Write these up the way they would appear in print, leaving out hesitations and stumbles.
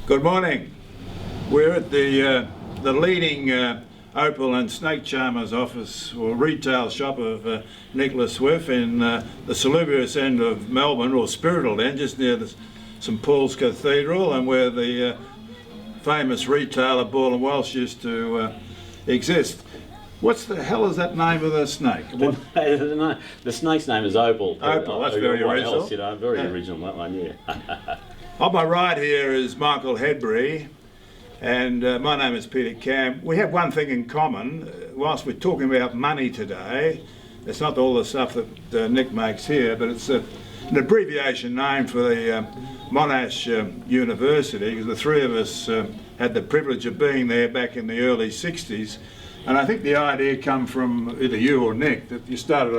Good morning. We're at the leading Opal and snake charmer's office or retail shop of Nicholas Souef in the salubrious end of Melbourne, or spiritual end, just near the St Paul's Cathedral, and where the famous retailer Ball and Walsh used to exist. What the hell is that name of the snake? The snake's name is Opal. Opal, that's very original. Else, very original, that one, yeah. On my right here is Michael Headberry, and my name is Peter Cam. We have one thing in common. Whilst we're talking about money today, it's not all the stuff that Nick makes here, but it's an abbreviation name for the Monash University, because the three of us had the privilege of being there back in the early 60s. And I think the idea come from either you or Nick, that you started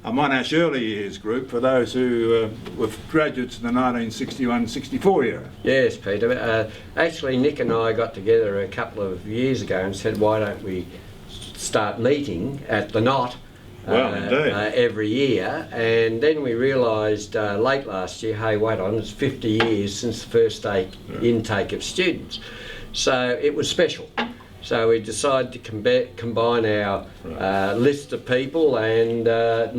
a Monash EarlyYears group for those who were graduates in the 1961-64 era. Yes, Peter. Actually, Nick and I got together a couple of years ago and said, why don't we start meeting at the Nott every year? And then we realised late last year, hey, wait on, it's 50 years since the first intake of students. So it was special. So we decided to combine our list of people, and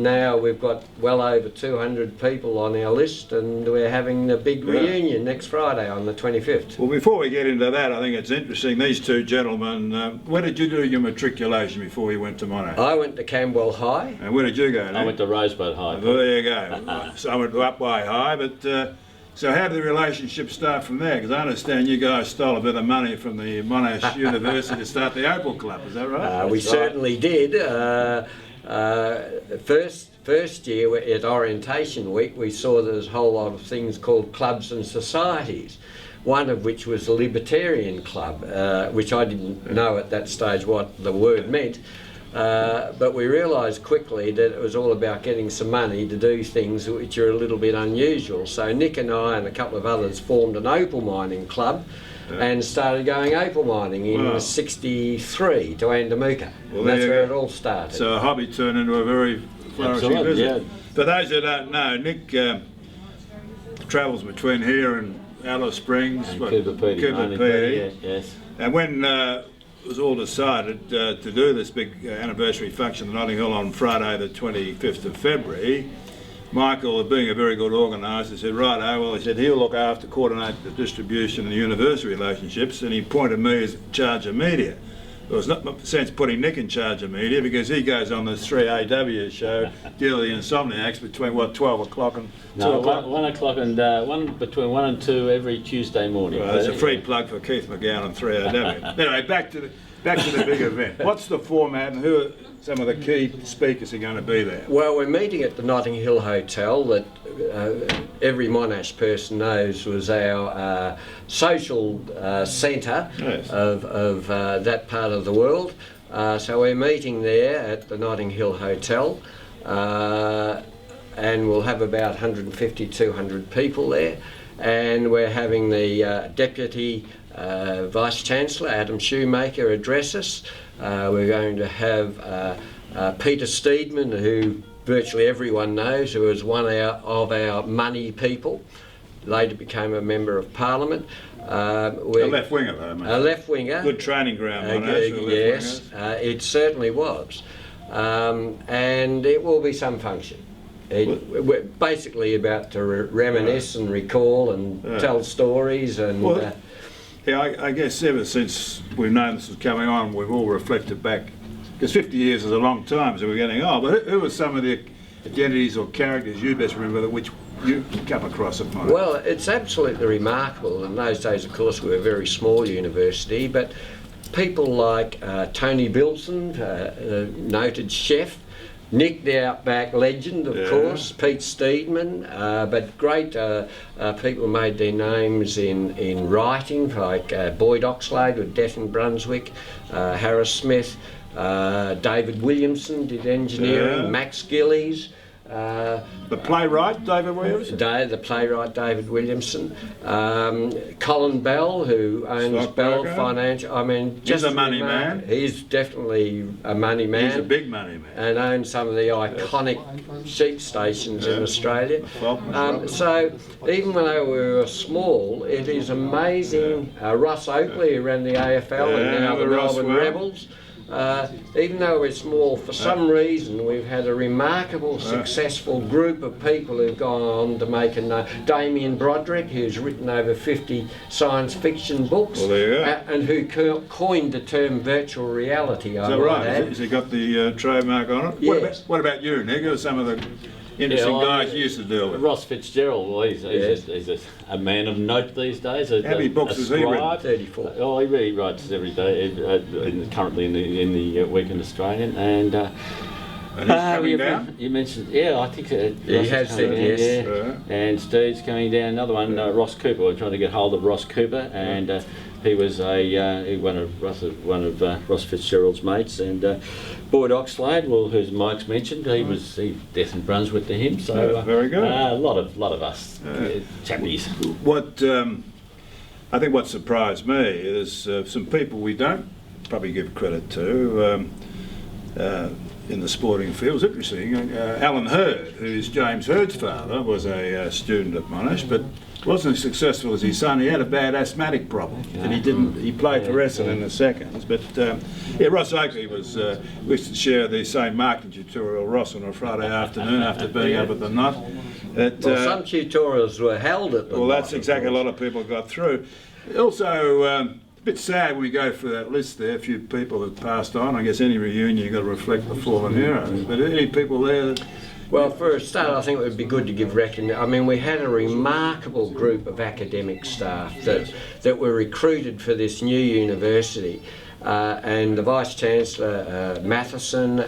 now we've got well over 200 people on our list, and we're having a big reunion next Friday on the 25th. Well, before we get into that, I think it's interesting, these two gentlemen, where did you do your matriculation before you went to Monash? I went to Camberwell High. And where did you go, Nick? I went to Rosebud High. Well, there you go. So I went to Upway High, but so how did the relationship start from there? Because I understand you guys stole a bit of money from the Monash University to start the Opal Club, is that right? We certainly did. First year at orientation week, we saw there's a whole lot of things called clubs and societies, one of which was the Libertarian Club, which I didn't know at that stage what the word meant. But we realised quickly that it was all about getting some money to do things which are a little bit unusual. So Nick and I and a couple of others formed an opal mining club and started going opal mining in '63 to Andamuka. Well, and that's where it all started. So a hobby turned into a very flourishing business. Yeah. For those who don't know, Nick travels between here and Alice Springs, Cooper Pedy. Yes. And when it was all decided to do this big anniversary function at Notting Hill on Friday the 25th of February, Michael, being a very good organiser, said, righto, well, he said he'll look after, coordinate the distribution and the university relationships, and he appointed me as in charge of media. There was no sense putting Nick in charge of media because he goes on this 3AW show, Deal with the Insomniacs, between 12 o'clock and 2 o'clock? 1 o'clock and between 1 and 2 every Tuesday morning. Well, it's a free plug for Keith McGowan on 3AW. Anyway, back to the big event. What's the format, and who are some of the key speakers are going to be there? Well, we're meeting at the Notting Hill Hotel that every Monash person knows was our social centre of that part of the world. So we're meeting there at the Notting Hill Hotel, and we'll have about 150, 200 people there. And we're having the Deputy Vice-Chancellor, Adam Shoemaker, address us. We're going to have Pete Steedman, who virtually everyone knows, who was one of our money people, later became a Member of Parliament. A left winger, though, mate. A left winger. Good training ground, Monash. Yes, it certainly was. And it will be some function. We're basically about to reminisce and recall and tell stories and... Yeah, I guess ever since we've known this was coming on, we've all reflected back, because 50 years is a long time, so we're getting old. But who are some of the identities or characters you best remember that which you come across at Monash? Well, it's absolutely remarkable. In those days, of course, we were a very small university, but people like Tony Bilson, noted chef, Nick the Outback legend, of course, Pete Steedman, but great people made their names in writing, like Boyd Oxlade with Death in Brunswick, Harris Smith, David Williamson did engineering, Max Gillies, The playwright, David Williams? The playwright David Williamson, Colin Bell, who owns Bell Financial. I mean, he's a money man. He's definitely a money man. He's a big money man. And owns some of the iconic sheep stations in Australia. So even though we were small, it is amazing. Ross Oakley, who ran the AFL and now the Melbourne Rebels. Even though we're small, for some reason we've had a remarkable, successful group of people who've gone on to make a name. Damien Broderick, who's written over 50 science fiction books, and who coined the term virtual reality. Is that right? Has he got the trademark on it? Yes. What about you, Nick? Who are some of the interesting guys you used to deal with? Ross Fitzgerald, well, he's a man of note these days. How many books has he written? 34. Oh, he writes every day, currently in the Weekend Australian. And he's coming down? You mentioned, I think he has said yes. And Steve's coming down. Another one, Ross Cooper. We're trying to get hold of Ross Cooper, and he was one of Ross Fitzgerald's mates. And Boyd Oxlade, well, who's Mike's mentioned, he Death and Brunswick to him. So very good. A lot of us chappies. What I think what surprised me is some people we don't probably give credit to in the sporting field. It's interesting. Alan Hurd, who's James Hurd's father, was a student at Monash, but wasn't as successful as his son. He had a bad asthmatic problem, and he played for Essendon in the seconds. But Ross Oakley was. We used to share the same marketing tutorial, Ross, on a Friday afternoon after being up at the Nott. Some tutorials were held at the Nott. Well, that's exactly a lot of people got through. Also, a bit sad when we go through that list there. A few people have passed on. I guess any reunion you've got to reflect the fallen heroes. But any people there that... Well, for a start, I think it would be good to give recognition. I mean, we had a remarkable group of academic staff that were recruited for this new university. And the Vice-Chancellor, Matheson,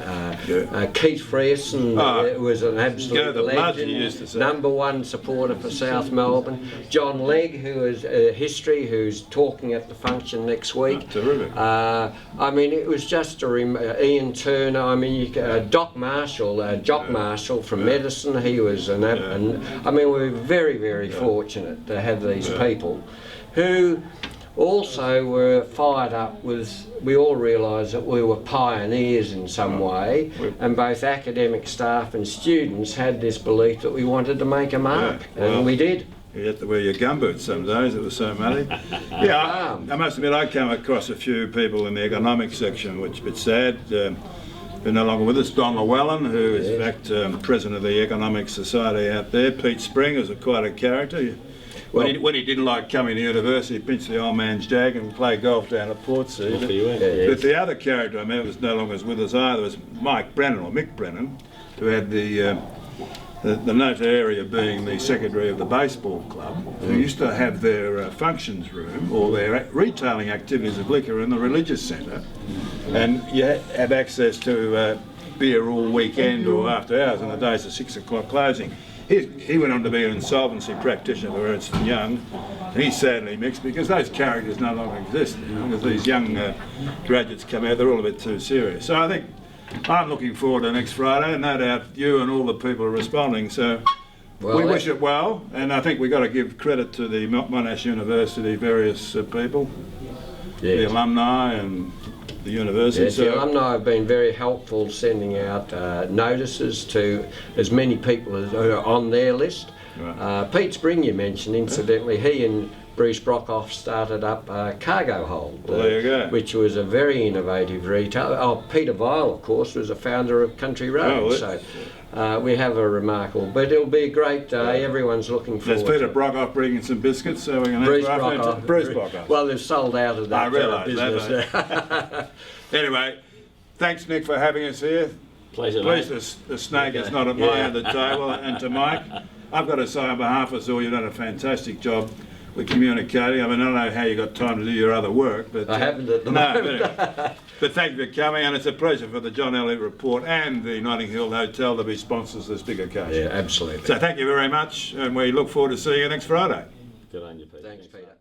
Keith Frierson, was an absolute legend, #1 supporter for South Melbourne. John Legg, who is history, who's talking at the function next week. Terrific. I mean, it was just Ian Turner. I mean, Doc Marshall, Jock Marshall from medicine. He was I mean, we were very, very fortunate to have these people who also were fired up with, we all realised that we were pioneers in some way, and both academic staff and students had this belief that we wanted to make a mark, and we did. You had to wear your gumboots some days, it was so muddy. I must admit I came across a few people in the economics section, which is a bit sad. Who are no longer with us. Don Llewellyn, who is in fact president of the Economic Society out there. Pete Spring is quite a character. When he didn't like coming to university, he pinched the old man's jag and played golf down at Portsea. But the other character I met was no longer with us either, was Mick Brennan, who had the noted area being the secretary of the baseball club, who used to have their functions room or their retailing activities of liquor in the religious centre, and you have access to beer all weekend or after hours on the days of 6 o'clock closing. He went on to be an insolvency practitioner for Ernst & Young, and he's sadly mixed because those characters no longer exist. Because these young graduates come out, they're all a bit too serious. So I think I'm looking forward to next Friday, and no doubt you and all the people are responding. So we wish it well, and I think we've got to give credit to the Monash University, various people, the alumni and the university. Yes, the alumni have been very helpful sending out notices to as many people as are on their list. Right. Pete Spring, you mentioned, incidentally, he and Bruce Brockhoff started up Cargo Hold, there you go. Which was a very innovative retail. Peter Vile, of course, was a founder of Country Road. We have a remarkable, but it'll be a great day. Everyone's looking forward. There's Peter Brockhoff bringing some biscuits, so we're going to have Bruce Brockhoff. Well, they've sold out of that business. Anyway, thanks Nick for having us here. Pleasure. Please, the snake is not at my end of the table, and to Mike, I've got to say on behalf of us all, you've done a fantastic job with communicating. I mean, I don't know how you got time to do your other work, but I haven't at the moment. But thank you for coming, and it's a pleasure for the John Elliott Report and the Notting Hill Hotel to be sponsors of this big occasion. Yeah, absolutely. So thank you very much, and we look forward to seeing you next Friday. Good on you, Peter. Thanks, Peter.